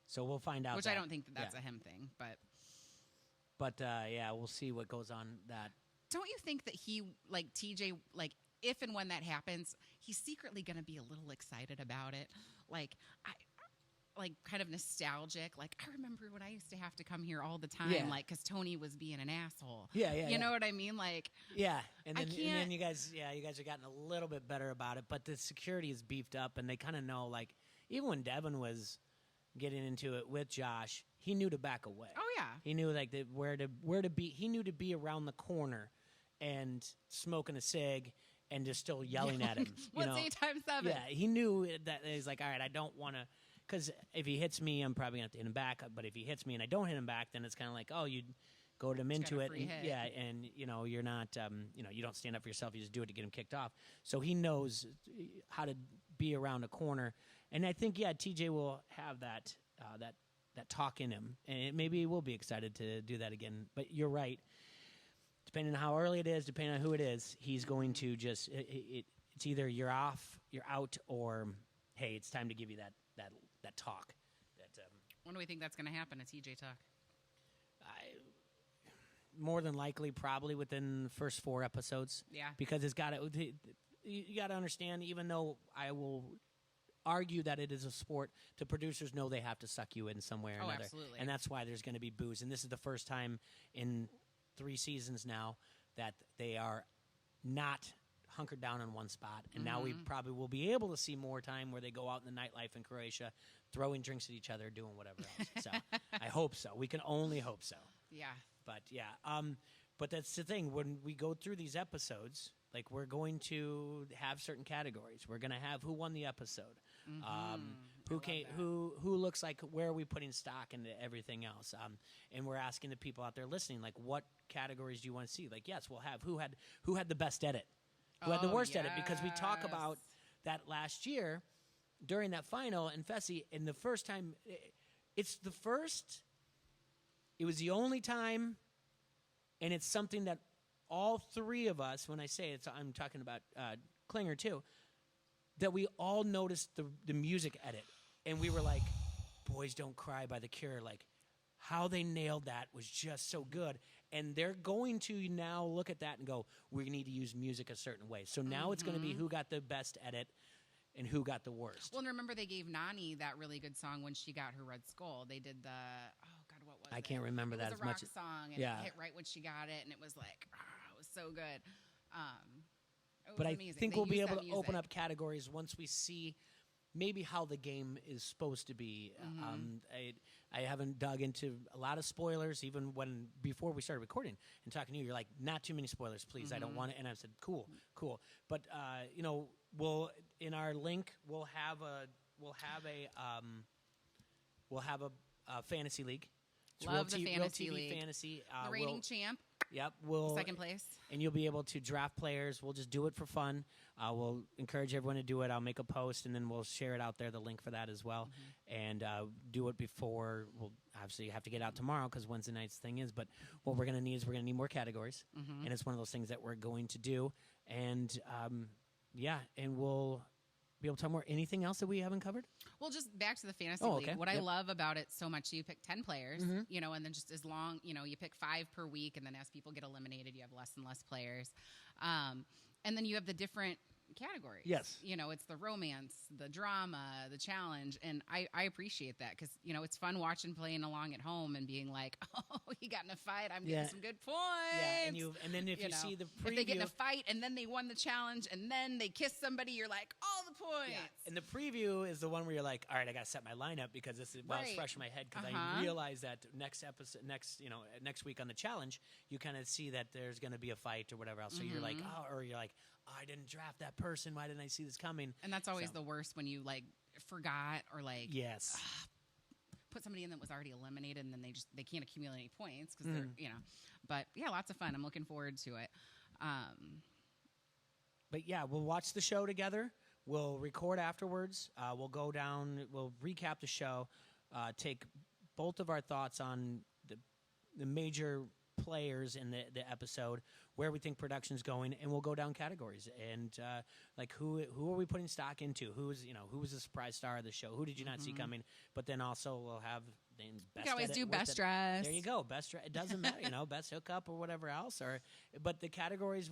So we'll find out. Which I don't think that's a him thing, but. But, yeah, we'll see what goes on that. Don't you think that he, like TJ, like if and when that happens, he's secretly going to be a little excited about it? Like, kind of nostalgic. Like, I remember when I used to have to come here all the time, like, because Tony was being an asshole. Yeah. You know what I mean? Like, yeah. And then you guys have gotten a little bit better about it, but the security is beefed up, and they kind of know, like, even when Devin was getting into it with Josh, he knew to back away. Oh yeah, he knew like where to be. He knew to be around the corner and smoking a cig and just still yelling at him. What's 8 times 7? Yeah, he knew that. He's like, all right, I don't want to, because if he hits me, I'm probably gonna have to hit him back. But if he hits me and I don't hit him back, then it's kind of like, oh, you goad him into it. And, yeah, and you're not, you don't stand up for yourself. You just do it to get him kicked off. So he knows how to be around a corner. And I think, TJ will have that talk in him, and maybe he will be excited to do that again. But you're right. Depending on how early it is, depending on who it is, he's going to just it's either you're off, you're out, or hey, it's time to give you that talk. When do we think that's going to happen? A TJ talk? More than likely, probably within the first 4 episodes. Yeah, because it's got to. You got to understand. Even though I will argue that it is a sport, the producers know they have to suck you in some way or another. Absolutely. And that's why there's going to be boos. And this is the first time in 3 seasons now that they are not hunkered down in one spot. And now we probably will be able to see more time where they go out in the nightlife in Croatia, throwing drinks at each other, doing whatever else. So I hope so. We can only hope so. Yeah. But yeah, but that's the thing. When we go through these episodes, like we're going to have certain categories. We're going to have who won the episode, who looks like, where are we putting stock into everything else, and we're asking the people out there listening, like, what categories do you want to see? Like, yes, we'll have who had the best edit, who had the worst edit, because we talk about that last year during that final and Fessy, and the first time, it was the only time, and it's something that all three of us, when I say it, I'm talking about Klinger too, that we all noticed the music edit, and we were like, Boys Don't Cry by The Cure, like, how they nailed that was just so good. And they're going to now look at that and go, we need to use music a certain way. So now it's going to be who got the best edit and who got the worst. Well, and remember they gave Nani that really good song when she got her Red Skull. They did what was it? I can't remember that as much. It was a rock song, and it hit right when she got it, and it was like, it was so good. It was but amazing. I think they we'll be able to music. open up categories once we see maybe how the game is supposed to be. I haven't dug into a lot of spoilers, even before we started recording and talking to you. You're like, not too many spoilers, please. I don't want it. And I said, cool. But we'll in our link we'll have a fantasy league. It's Love the Real fantasy TV league. fantasy. The reigning champ. Yep, Second place. And you'll be able to draft players. We'll just do it for fun. We'll encourage everyone to do it. I'll make a post, and then we'll share it out there, the link for that as well. And do it before. We'll obviously have to get out tomorrow because Wednesday night's thing is. But what we're going to need more categories. And it's one of those things that we're going to do. And, and we'll be able to talk more. Anything else that we haven't covered? Well, just back to the fantasy league. Okay. What I love about it so much, you pick 10 players, and then just as long, you pick 5 per week, and then as people get eliminated, you have less and less players. And then you have the different categories. Yes. It's the romance, the drama, the challenge, and I appreciate that because, it's fun watching playing along at home and being like, oh, he got in a fight, I'm getting some good points. Yeah, and then if you see the preview. If they get in a fight and then they won the challenge and then they kiss somebody, you're like, all the points. Yeah. And the preview is the one where you're like, all right, I got to set my lineup because this is it's fresh in my head because I realize that next week on the challenge, you kind of see that there's going to be a fight or whatever else. So you're like, I didn't draft that person. Why didn't I see this coming? And that's always the worst when you forgot or yes. Put somebody in that was already eliminated and then they can't accumulate any points because they're But yeah, lots of fun. I'm looking forward to it. But yeah, we'll watch the show together. We'll record afterwards. We'll go down. We'll recap the show. Take both of our thoughts on the major players in the episode, where we think production's going, and we'll go down categories and who are we putting stock into? Who was the surprise star of the show? Who did you not see coming? But then also we'll have best. You can always do best dress. There you go, best dress. It doesn't matter, best hookup or whatever else. But the categories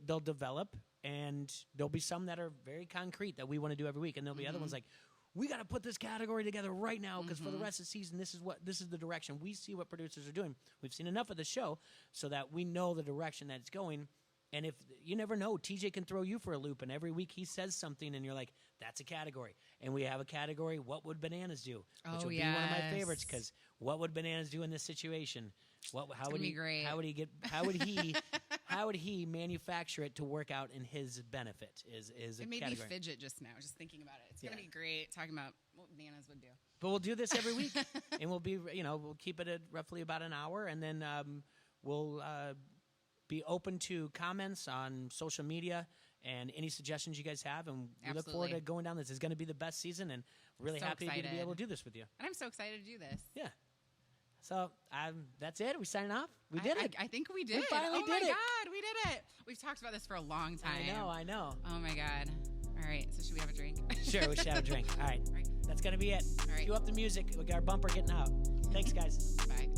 they'll develop, and there'll be some that are very concrete that we want to do every week, and there'll be other ones like, we got to put this category together right now because for the rest of the season, this is the direction. We see what producers are doing. We've seen enough of the show so that we know the direction that it's going. And if you never know, TJ can throw you for a loop, and every week he says something, and you're like, that's a category. And we have a category, what would bananas do? Which would be one of my favorites because what would bananas do in this situation? How would he manufacture it to work out in his benefit? Is a it made category. me fidget just now, just thinking about it. It's gonna be great talking about what bananas would do. But we'll do this every week, and we'll be we'll keep it at roughly about an hour, and then we'll be open to comments on social media and any suggestions you guys have, and we look forward to going down this. It's going to be the best season, and really happy to be able to do this with you. And I'm so excited to do this. Yeah. So that's it. We signing off. We did it. I think we did. We finally did it. Oh my God, we did it. We've talked about this for a long time. I know. Oh my God. All right. So should we have a drink? Sure, we should have a drink. All right. That's going to be it. All right. Cue up the music. We got our bumper getting out. Thanks, guys. Bye.